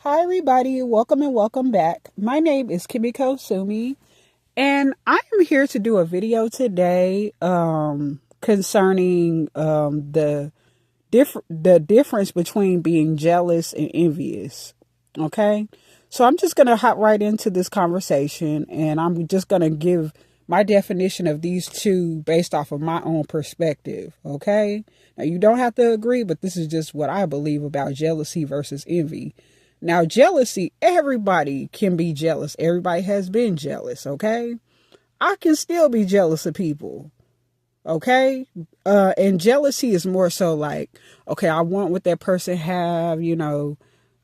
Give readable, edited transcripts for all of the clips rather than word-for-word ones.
Hi, everybody. Welcome and welcome back. My name is Kimiko Sumi, and I am here to do a video today concerning the difference between being jealous and envious. Okay, so I'm just gonna hop right into this conversation, and I'm just gonna give my definition of these two based off of my own perspective. Okay, now you don't have to agree, but this is just what I believe about jealousy versus envy. Now, jealousy, everybody can be jealous. Everybody has been jealous, okay? I can still be jealous of people, okay? And jealousy is more so like, okay, I want what that person have,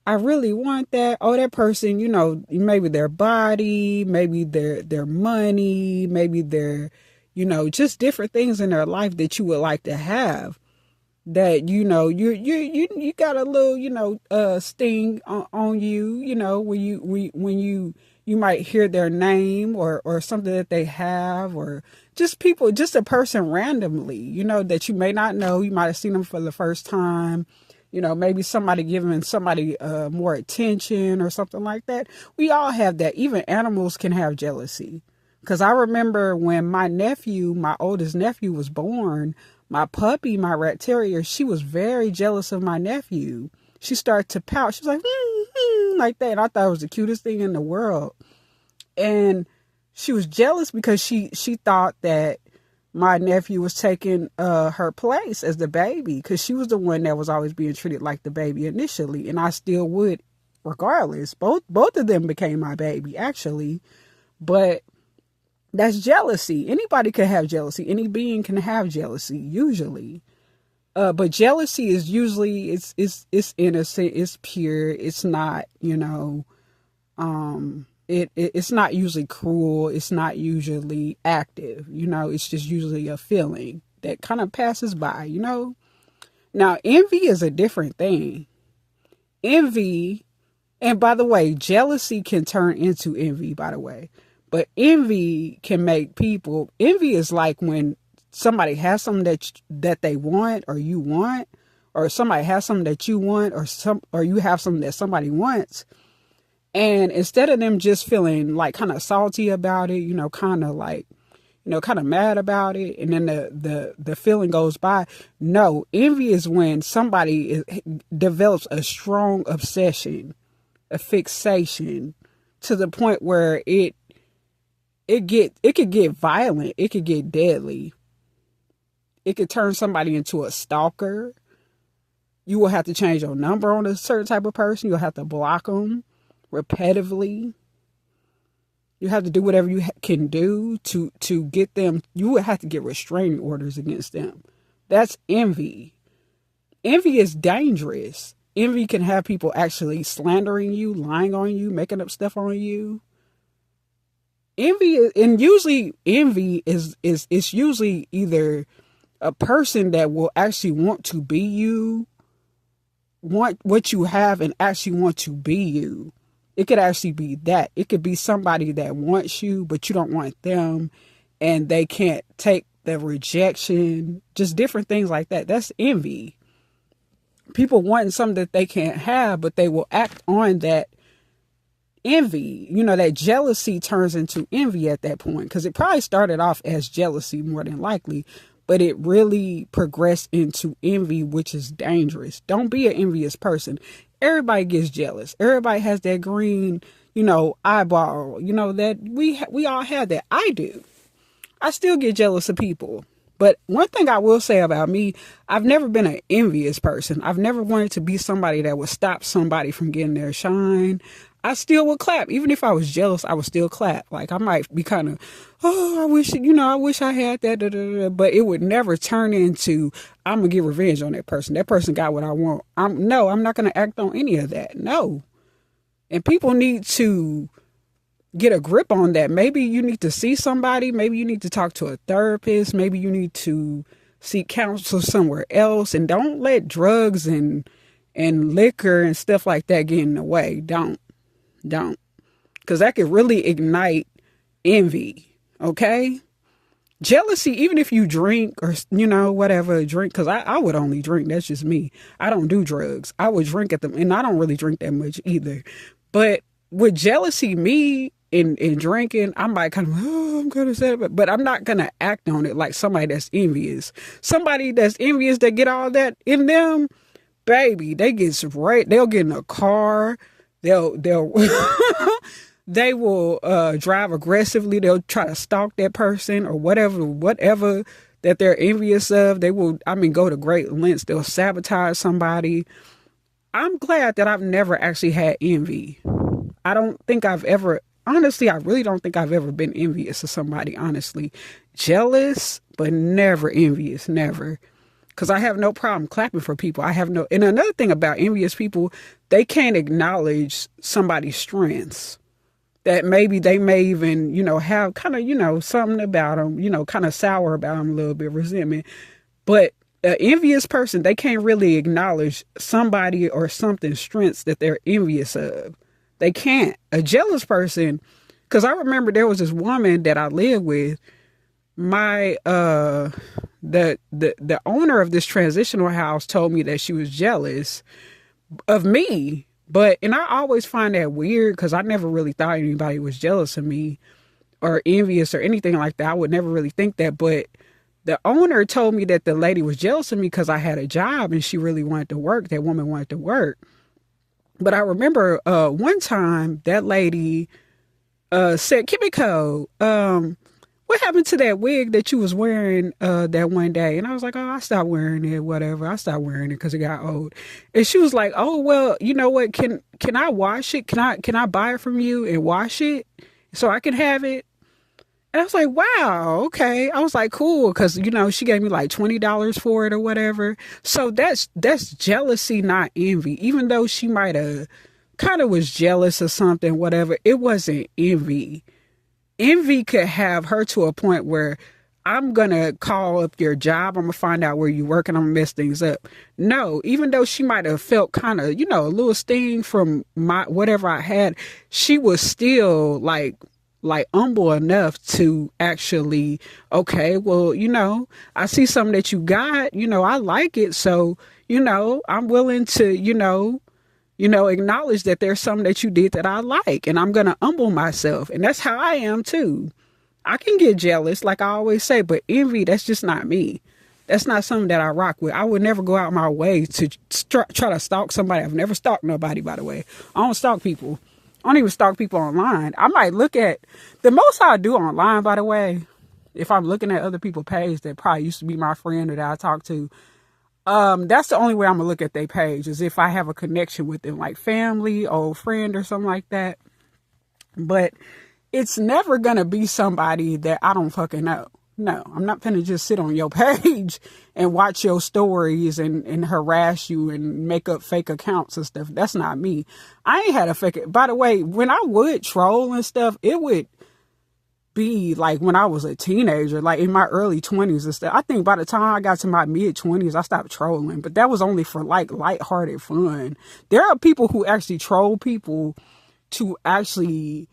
I really want that. Oh, that person, maybe their body, maybe their money, maybe their, just different things in their life that you would like to have that you got a little sting on you, when you might hear their name or something that they have, or just a person randomly, that you may not know. You might have seen them for the first time, maybe somebody giving somebody more attention or something like that. We all have that. Even animals can have jealousy. Because I remember when my oldest nephew was born, my puppy, my rat terrier, she was very jealous of my nephew. She started to pout. She was like, like that. And I thought it was the cutest thing in the world. And she was jealous because she thought that my nephew was taking her place as the baby, because she was the one that was always being treated like the baby initially. And I still would regardless. Both of them became my baby, actually. But that's jealousy. Anybody can have jealousy. Any being can have jealousy, usually. But jealousy is usually it's innocent, it's pure, it's not, it's not usually cruel, it's not usually active, it's just usually a feeling that kind of passes by. Now, envy is a different thing. Envy, and by the way, jealousy can turn into envy, by the way. But envy can make envy is like when somebody has something that they want or you want, or somebody has something that you want, or you have something that somebody wants. And instead of them just feeling like kind of salty about it, kind of like, kind of mad about it, and then the feeling goes by. No, envy is when somebody develops a strong obsession, a fixation, to the point where it could get violent. It could get deadly. It could turn somebody into a stalker. You will have to change your number on a certain type of person. You'll have to block them repetitively. You have to do whatever you can do to get them. You will have to get restraining orders against them. That's envy. Envy is dangerous. Envy can have people actually slandering you, lying on you, making up stuff on you. Usually envy is it's usually either a person that will actually want to be you, want what you have, and actually want to be you. It could actually be that. It could be somebody that wants you, but you don't want them, and they can't take the rejection, just different things like that. That's envy. People wanting something that they can't have, but they will act on that envy. That jealousy turns into envy at that point, because it probably started off as jealousy more than likely, but it really progressed into envy, which is dangerous. Don't be an envious person. Everybody gets jealous. Everybody has that green, eyeball, that we all have that. I do. I still get jealous of people. But one thing I will say about me, I've never been an envious person. I've never wanted to be somebody that would stop somebody from getting their shine. I still would clap. Even if I was jealous, I would still clap. Like, I might be kind of, I wish I had that, da, da, da. But it would never turn into, I'm going to get revenge on that person. That person got what I want. I'm not going to act on any of that. No. And people need to get a grip on that. Maybe you need to see somebody. Maybe you need to talk to a therapist. Maybe you need to seek counsel somewhere else. And don't let drugs and liquor and stuff like that get in the way. Don't. Because that could really ignite envy. Okay? Jealousy, even if you drink or, whatever, drink, because I would only drink. That's just me. I don't do drugs. I would drink at them, and I don't really drink that much either. But with jealousy, me in drinking, I might kind of, I'm going to say it, but I'm not going to act on it like somebody that's envious. Somebody that's envious that get all that in them, baby, they get right. They'll get in a car. They'll they will drive aggressively. They'll try to stalk that person or whatever that they're envious of. They will, go to great lengths. They'll sabotage somebody. I'm glad that I've never actually had envy. I don't think I've ever, honestly, I really don't think I've ever been envious of somebody, honestly. Jealous, but never envious, never. Because I have no problem clapping for people. And another thing about envious people, they can't acknowledge somebody's strengths. That maybe they may even, have kind of, something about them, kind of sour about them a little bit, resentment. But an envious person, they can't really acknowledge somebody or something's strengths that they're envious of. They can't. A jealous person, because I remember there was this woman that I lived with. My the owner of this transitional house told me that she was jealous of me. And I always find that weird because I never really thought anybody was jealous of me or envious or anything like that. I would never really think that. But the owner told me that the lady was jealous of me because I had a job and she really wanted to work. That woman wanted to work. But I remember one time that lady said, Kimiko, what happened to that wig that you was wearing that one day? And I was like, oh, I stopped wearing it, whatever. I stopped wearing it because it got old. And she was like, oh, well, you know what? Can I wash it? Can I buy it from you and wash it so I can have it? And I was like, wow, okay. I was like, cool, because, she gave me like $20 for it or whatever. So that's jealousy, not envy. Even though she might have kind of was jealous or something, whatever, it wasn't envy. Envy could have her to a point where I'm going to call up your job. I'm going to find out where you work and I'm going to mess things up. No, even though she might have felt kind of, a little sting from my whatever I had, she was still like humble enough to actually, okay, well, I see something that you got, I like it. So, I'm willing to, acknowledge that there's something that you did that I like, and I'm going to humble myself. And that's how I am too. I can get jealous, like I always say, but envy, that's just not me. That's not something that I rock with. I would never go out my way to try to stalk somebody. I've never stalked nobody, by the way. I don't stalk people. I don't even stalk people online. I might look at the most I do online, by the way, if I'm looking at other people's page that probably used to be my friend or that I talk to. That's the only way I'm gonna look at their page is if I have a connection with them, like family, old friend or something like that. But it's never gonna be somebody that I don't fucking know. No, I'm not gonna just sit on your page and watch your stories and harass you and make up fake accounts and stuff. That's not me. I ain't had a fake. By the way, when I would troll and stuff, it would be like when I was a teenager, like in my early 20s and stuff. I think by the time I got to my mid 20s, I stopped trolling, but that was only for like lighthearted fun. There are people who actually troll people to actually,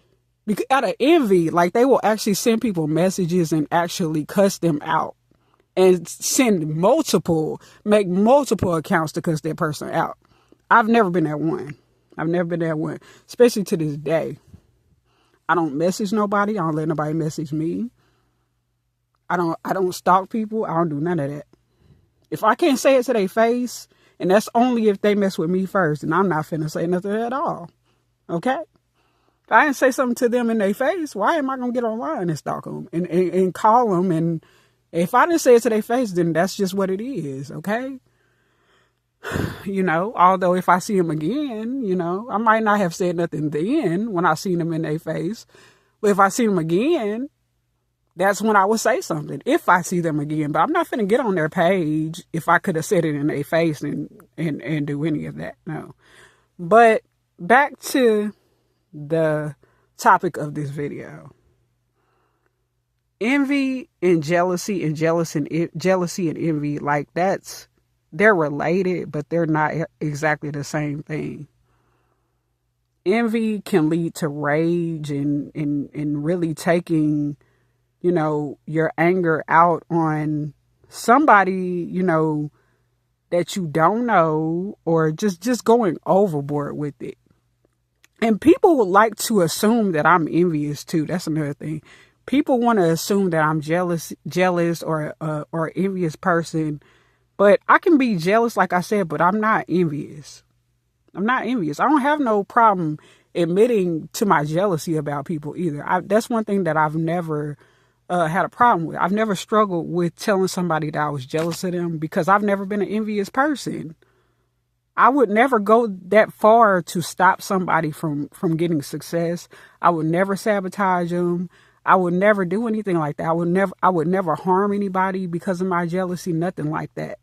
because out of envy, like they will actually send people messages and actually cuss them out and make multiple accounts to cuss that person out. I've never been that one. Especially to this day. I don't message nobody. I don't let nobody message me. I don't stalk people. I don't do none of that. If I can't say it to their face, and that's only if they mess with me first, and I'm not finna say nothing at all. Okay? If I didn't say something to them in their face, why am I gonna get online and stalk them and call them? And if I didn't say it to their face, then that's just what it is. Okay? Although if I see them again, I might not have said nothing then when I seen them in their face. But if I see them again, that's when I would say something, if I see them again. But I'm not finna get on their page if I could have said it in their face and do any of that. No. But back to the topic of this video. Envy and jealousy and jealousy and envy, like they're related, but they're not exactly the same thing. Envy can lead to rage and really taking your anger out on somebody, that you don't know, or just going overboard with it. And people would like to assume that I'm envious too. That's another thing. People want to assume that I'm jealous or envious person. But I can be jealous, like I said, but I'm not envious. I'm not envious. I don't have no problem admitting to my jealousy about people either. That's one thing that I've never had a problem with. I've never struggled with telling somebody that I was jealous of them because I've never been an envious person. I would never go that far to stop somebody from getting success. I would never sabotage them. I would never do anything like that. I would never harm anybody because of my jealousy, nothing like that.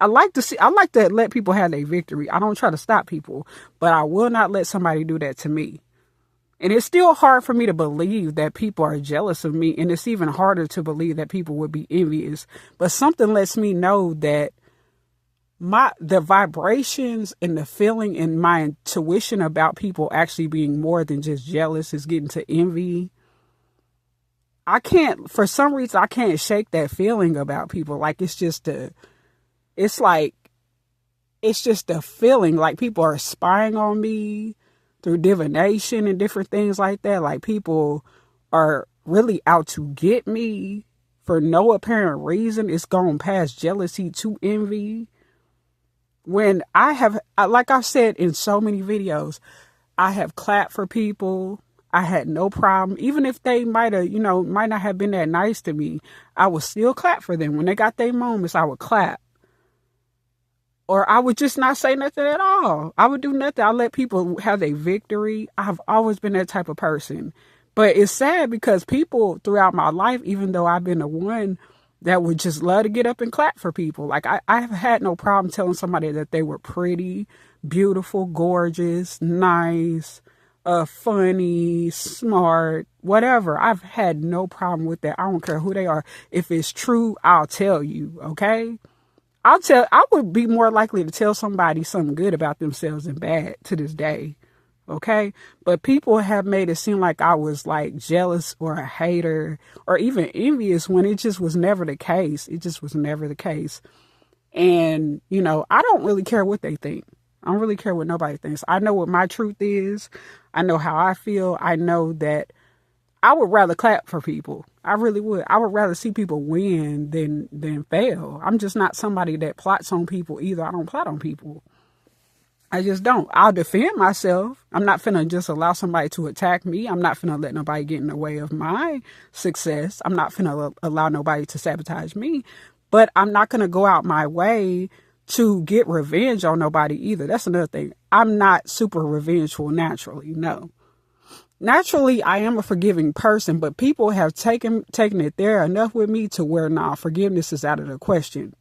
I like to let people have their victory. I don't try to stop people, but I will not let somebody do that to me. And it's still hard for me to believe that people are jealous of me. And it's even harder to believe that people would be envious. But something lets me know that the vibrations and the feeling and my intuition about people actually being more than just jealous is getting to envy. For some reason, I can't shake that feeling about people. Like, it's just a feeling like people are spying on me through divination and different things like that. Like, people are really out to get me for no apparent reason. It's gone past jealousy to envy. When like I've said in so many videos, I have clapped for people. I had no problem. Even if they might not have been that nice to me, I would still clap for them. When they got their moments, I would clap. Or I would just not say nothing at all. I would do nothing. I let people have their victory. I've always been that type of person. But it's sad because people throughout my life, even though I've been the one that would just love to get up and clap for people. Like, I've had no problem telling somebody that they were pretty, beautiful, gorgeous, nice, funny, smart, whatever. I've had no problem with that. I don't care who they are. If it's true, I'll tell you, okay? I would be more likely to tell somebody something good about themselves than bad to this day. Okay. But people have made it seem like I was like jealous or a hater or even envious when it just was never the case. It just was never the case. And, I don't really care what they think. I don't really care what nobody thinks. I know what my truth is. I know how I feel. I know that I would rather clap for people. I really would. I would rather see people win than fail. I'm just not somebody that plots on people either. I don't plot on people. I just don't. I'll defend myself. I'm not finna just allow somebody to attack me. I'm not finna let nobody get in the way of my success. I'm not finna allow nobody to sabotage me. But I'm not gonna go out my way to get revenge on nobody either. That's another thing. I'm not super revengeful naturally. No. Naturally, I am a forgiving person, but people have taken it there enough with me to where now forgiveness is out of the question.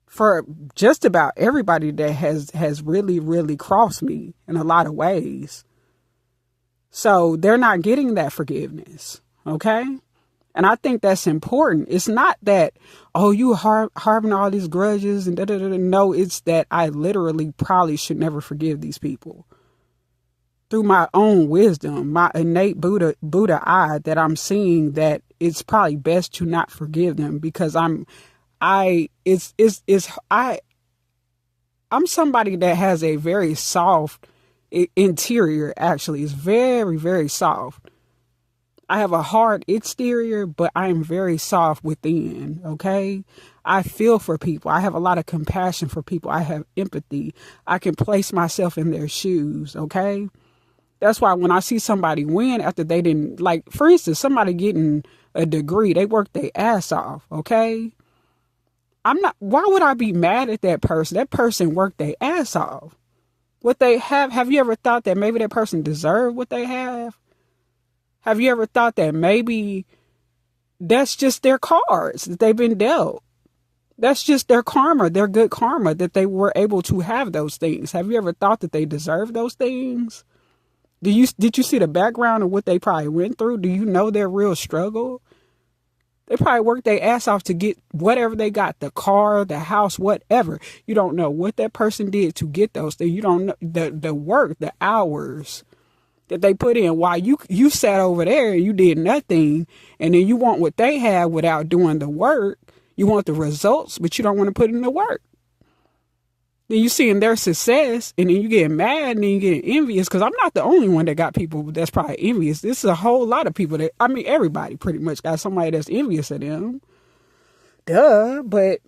For just about everybody that has really, really crossed me in a lot of ways. So they're not getting that forgiveness. Okay. And I think that's important. It's not that, oh, you harboring all these grudges and da-da-da-da. No, it's that I literally probably should never forgive these people. Through my own wisdom, my innate Buddha eye, that I'm seeing that it's probably best to not forgive them because I'm somebody that has a very soft interior. Actually, it's very, very soft. I have a hard exterior, but I am very soft within. Okay. I feel for people. I have a lot of compassion for people. I have empathy. I can place myself in their shoes. Okay. That's why when I see somebody win after they didn't, like, for instance, somebody getting a degree, they worked their ass off. Okay. Why would I be mad at that person? That person worked their ass off. What they have you ever thought that maybe that person deserved what they have? Have you ever thought that maybe that's just their cards that they've been dealt? That's just their karma, their good karma, that they were able to have those things. Have you ever thought that they deserve those things? Did you see the background of what they probably went through? Do you know their real struggle? They probably worked their ass off to get whatever they got, the car, the house, whatever. You don't know what that person did to get those things. You don't know the work, the hours, that they put in while you sat over there and you did nothing, and then you want what they have without doing the work. You want the results, but you don't want to put in the work. Then you seeing their success, and then you get mad, and then you get envious, because I'm not the only one that got people that's probably envious. This is a whole lot of people that, I mean, everybody pretty much got somebody that's envious of them. Duh. But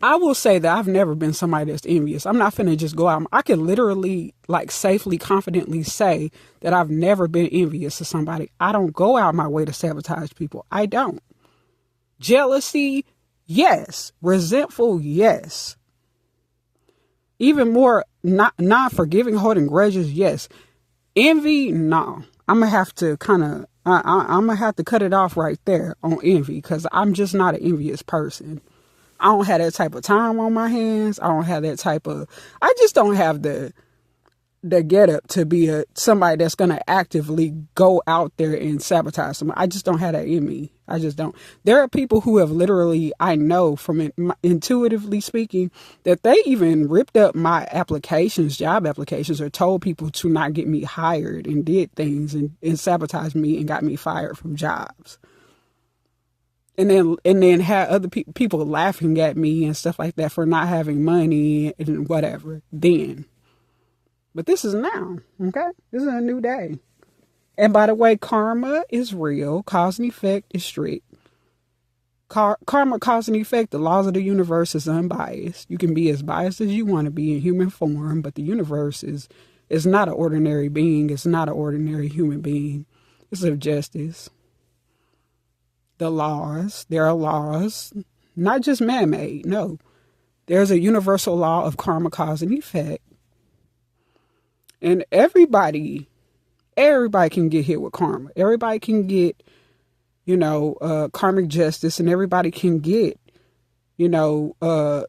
I will say that I've never been somebody that's envious. I'm not finna just go out. I can literally, like, safely, confidently say that I've never been envious of somebody. I don't go out my way to sabotage people. I don't. Jealousy, yes. Resentful, yes. Even more not forgiving, holding grudges, yes. Envy, no. I'm gonna have to I'm gonna have to cut it off right there on envy, because I'm just not an envious person. I don't have that type of time on my hands. I just don't have the get up to be somebody that's gonna actively go out there and sabotage somebody. I just don't have that in me. I just don't. There are people who have literally, I know from intuitively speaking, that they even ripped up my applications, job applications, or told people to not get me hired, and did things and sabotaged me and got me fired from jobs. And then had other people laughing at me and stuff like that for not having money and whatever then. But this is now, okay? This is a new day. And by the way, karma is real. Cause and effect is strict. Karma, cause and effect, the laws of the universe is unbiased. You can be as biased as you want to be in human form, but the universe is not an ordinary being. It's not an ordinary human being. It's of justice. The laws, there are laws, not just man-made, no. There's a universal law of karma, cause and effect. And everybody can get hit with karma. Everybody can get, karmic justice, and everybody can get, the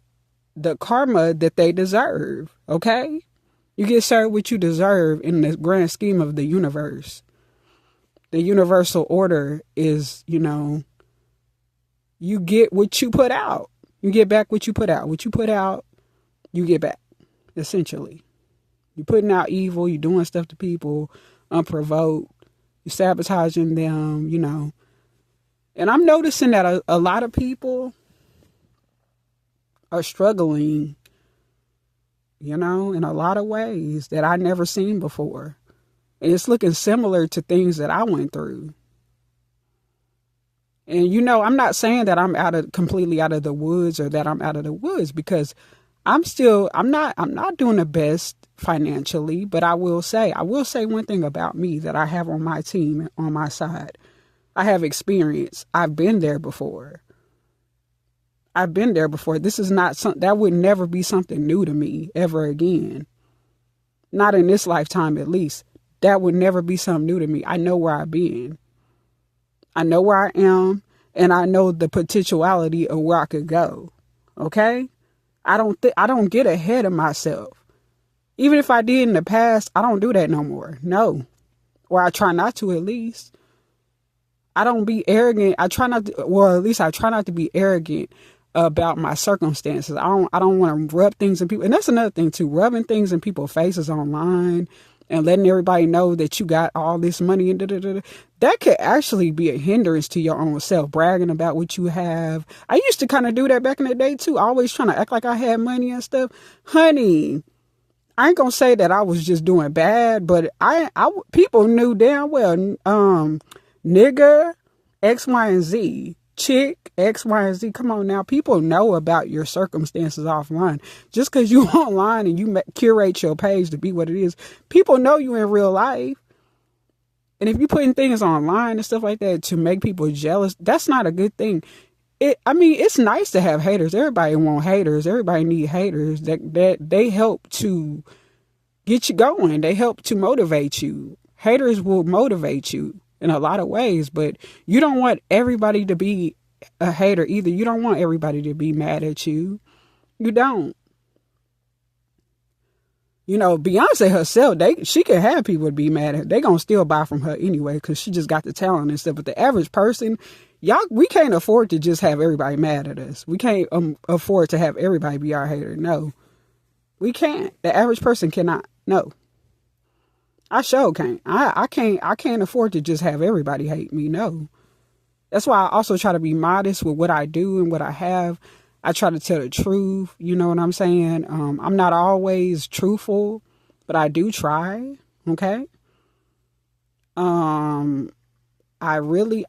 karma that they deserve. Okay? You get served what you deserve in the grand scheme of the universe. The universal order is, you get what you put out. You get back what you put out. What you put out, you get back, essentially. You're putting out evil, you're doing stuff to people unprovoked, you're sabotaging them, And I'm noticing that a lot of people are struggling, in a lot of ways that I never seen before. And it's looking similar to things that I went through. And, I'm not saying that I'm completely out of the woods, or that I'm out of the woods, because I'm not doing the best financially, but I will say one thing about me that I have on my team, on my side. I have experience. I've been there before. This is not something that would never be something new to me ever again. Not in this lifetime, at least. That would never be something new to me. I know where I've been. I know where I am, and I know the potentiality of where I could go. Okay? I don't get ahead of myself. Even if I did in the past, I don't do that no more. No. Or I try not to, at least. I don't be arrogant. I try not to be arrogant about my circumstances. I don't want to rub things in people. And that's another thing too, rubbing things in people's faces online and letting everybody know that you got all this money and that could actually be a hindrance to your own self, bragging about what you have. I used to kind of do that back in the day too, always trying to act like I had money and stuff. Honey, I ain't gonna say that I was just doing bad, but people knew damn well, nigga, X, Y, and Z, chick, X, Y, and Z. Come on now. People know about your circumstances offline. Just because you online and you curate your page to be what it is, people know you in real life. And if you're putting things online and stuff like that to make people jealous, that's not a good thing. It's nice to have haters. Everybody want haters. Everybody need haters. That they help to get you going. They help to motivate you. Haters will motivate you in a lot of ways, but you don't want everybody to be a hater either. You don't want everybody to be mad at you. You don't. Beyonce herself, she can have people to be mad at her. They gonna still buy from her anyway because she just got the talent and stuff. But the average person, we can't afford to just have everybody mad at us. We can't afford to have everybody be our hater. No, we can't. The average person cannot. No. I sure can't. I can't afford to just have everybody hate me. No. That's why I also try to be modest with what I do and what I have. I try to tell the truth. You know what I'm saying? I'm not always truthful, but I do try. Okay. Um, I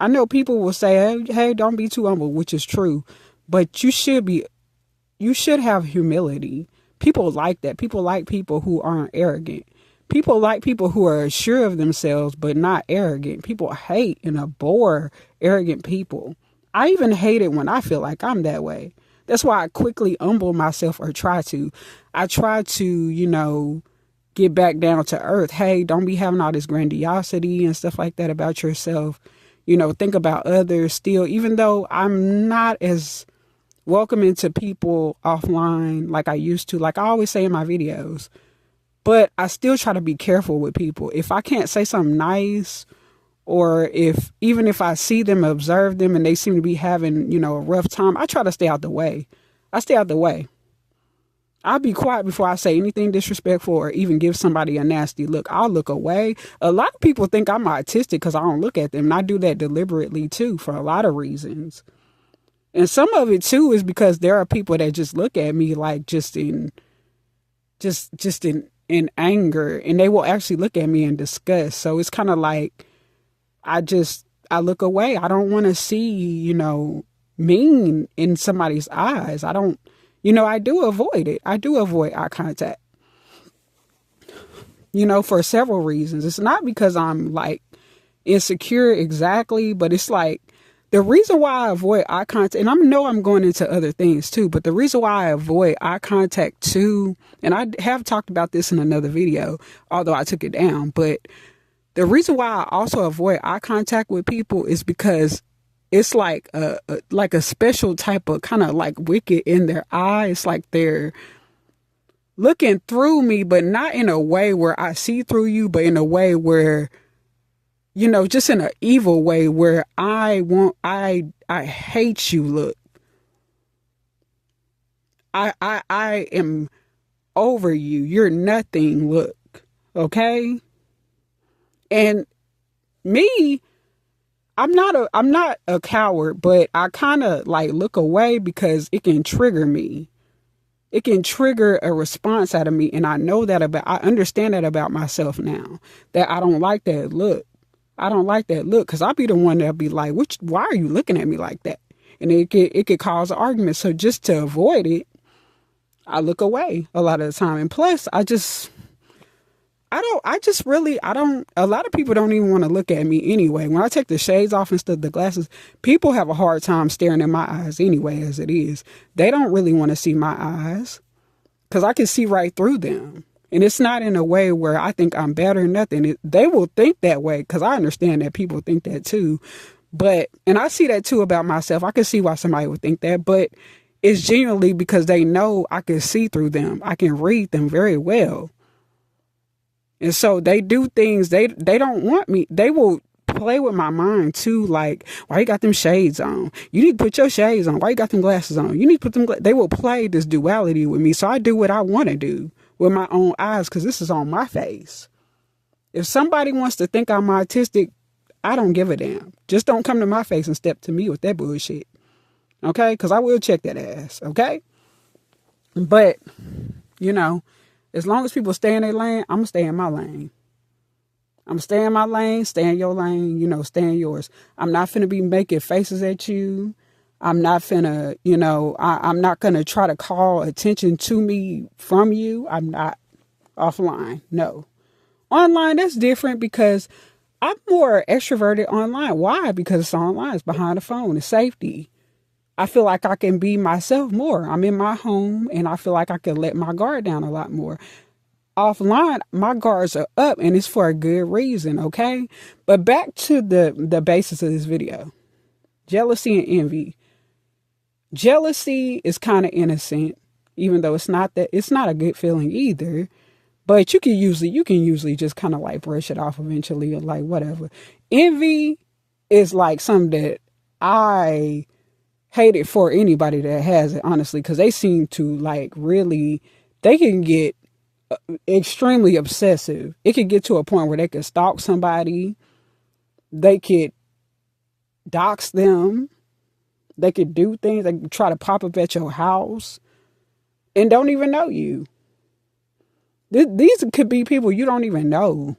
know people will say, hey, don't be too humble, which is true, but you should have humility. People like that. People like people who aren't arrogant. People like people who are sure of themselves but not arrogant. People hate and abhor arrogant people. I even hate it when I feel like I'm that way. That's why I quickly humble myself or try to. I try to, get back down to earth. Hey, don't be having all this grandiosity and stuff like that about yourself. Think about others still, even though I'm not as welcoming to people offline like I used to, like I always say in my videos. But I still try to be careful with people. If I can't say something nice, or even if I see them, observe them, and they seem to be having, a rough time, I try to stay out the way. I stay out the way. I'll be quiet before I say anything disrespectful or even give somebody a nasty look. I'll look away. A lot of people think I'm autistic because I don't look at them. And I do that deliberately too, for a lot of reasons. And some of it too is because there are people that just look at me like just in anger, and they will actually look at me in disgust. So it's kind of like I look away. I don't want to see, mean in somebody's eyes. I don't, I do avoid it. I do avoid eye contact, for several reasons. It's not because I'm like insecure exactly, but it's like the reason why I avoid eye contact, and I know I'm going into other things too, but the reason why I avoid eye contact too, and I have talked about this in another video, although I took it down, but the reason why I also avoid eye contact with people is because it's like a special type of kind of like wicked in their eye. It's like they're looking through me, but not in a way where I see through you, but in a way where, just in an evil way where I hate you. Look, I am over you. You're nothing. Look, okay. And me, I'm not a coward, but I kind of like look away because it can trigger me. It can trigger a response out of me. And I understand that about myself now, that I don't like that look. I don't like that look because I'll be the one that'll be like, why are you looking at me like that? And it could cause an argument. So just to avoid it, I look away a lot of the time. And plus, a lot of people don't even want to look at me anyway. When I take the shades off and stuff, the glasses, people have a hard time staring at my eyes anyway, as it is. They don't really want to see my eyes because I can see right through them. And it's not in a way where I think I'm better or nothing. They will think that way because I understand that people think that too. And I see that too about myself. I can see why somebody would think that, but it's genuinely because they know I can see through them. I can read them very well. And so they do things, they don't want me. They will play with my mind too. Like, why you got them shades on? You need to put your shades on. Why you got them glasses on? You need to put them. They will play this duality with me. So I do what I want to do with my own eyes because this is on my face. If somebody wants to think I'm autistic, I don't give a damn. Just don't come to my face and step to me with that bullshit. Okay? Because I will check that ass. Okay? But, as long as people stay in their lane, I'm going to stay in my lane. I'm going to stay in my lane, stay in your lane, stay in yours. I'm not finna be making faces at you. I'm not finna, I'm not going to try to call attention to me from you. I'm not offline. No. Online, that's different because I'm more extroverted online. Why? Because it's online. It's behind the phone. It's safety. I feel like I can be myself more. I'm in my home and I feel like I can let my guard down a lot more. Offline, my guards are up and it's for a good reason, okay? But back to the basis of this video. Jealousy and envy. Jealousy is kind of innocent, even though it's not a good feeling either. But you can usually just kind of like brush it off eventually or like whatever. Envy is like something that I hate it for anybody that has it, honestly, because they seem to like really, they can get extremely obsessive. It could get to a point where they could stalk somebody, they could dox them, they could do things, they could try to pop up at your house and don't even know you. These could be people you don't even know.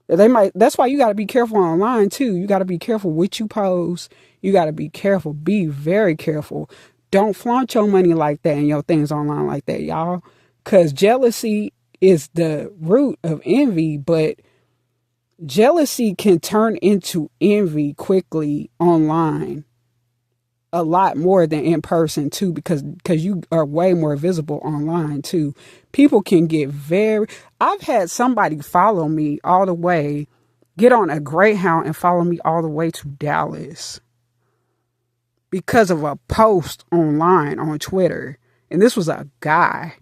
They might. That's why you got to be careful online too. You got to be careful what you post. You got to be careful. Be very careful. Don't flaunt your money like that and your things online like that, y'all. Because jealousy is the root of envy, but jealousy can turn into envy quickly online. A lot more than in person too, because you are way more visible online too. People can get very. I've had somebody follow me all the way, get on a Greyhound and follow me all the way to Dallas because of a post online on Twitter, and this was a guy.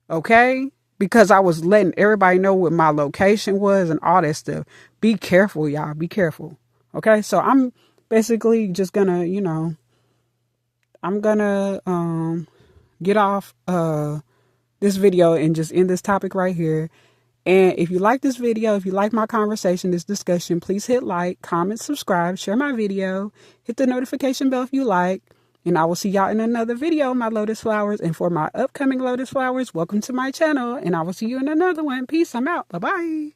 Okay, because I was letting everybody know what my location was and all that stuff. Be careful, y'all. Be careful. Okay, so I'm basically just gonna, I'm gonna get off this video and just end this topic right here. And if you like this video, if you like my conversation, this discussion, please hit like, comment, subscribe, share my video, hit the notification bell if you like, and I will see y'all in another video, my lotus flowers. And for my upcoming lotus flowers, welcome to my channel, and I will see you in another one. Peace. I'm out. Bye-bye.